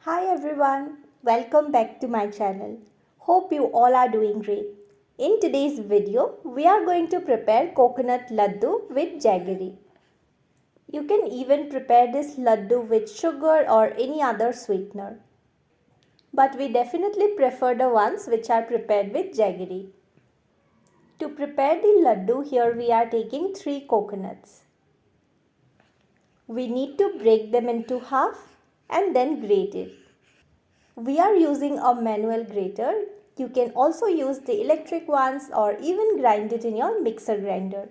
Hi everyone, welcome back to my channel. Hope you all are doing great. In today's video, we are going to prepare coconut laddu with jaggery. You can even prepare this laddu with sugar or any other sweetener. But we definitely prefer the ones which are prepared with jaggery. To prepare the laddu, here we are taking 3 coconuts. We need to break them into half and then grate it. We are using a manual grater. You can also use the electric ones or even grind it in your mixer grinder.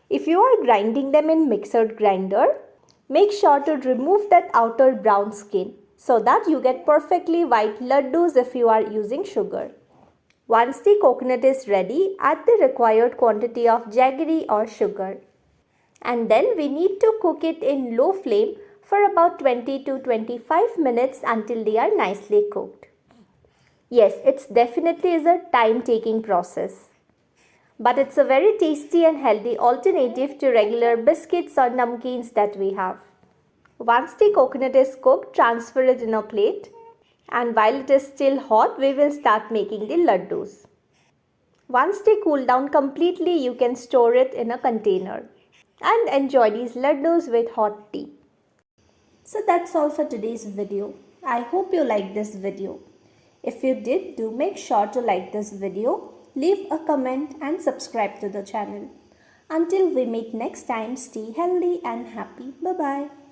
If you are grinding them in mixer grinder, make sure to remove that outer brown skin so that you get perfectly white laddus if you are using sugar. Once the coconut is ready, add the required quantity of jaggery or sugar. And then we need to cook it in low flame for about 20 to 25 minutes until they are nicely cooked. Yes, it's definitely is a time-taking process. But it's a very tasty and healthy alternative to regular biscuits or namkeens that we have. Once the coconut is cooked, transfer it in a plate. And while it is still hot, we will start making the laddus. Once they cool down completely, you can store it in a container and enjoy these laddus with hot tea. So that's all for today's video. I hope you liked this video. If you did, do make sure to like this video, leave a comment and subscribe to the channel. Until we meet next time, stay healthy and happy. Bye-bye.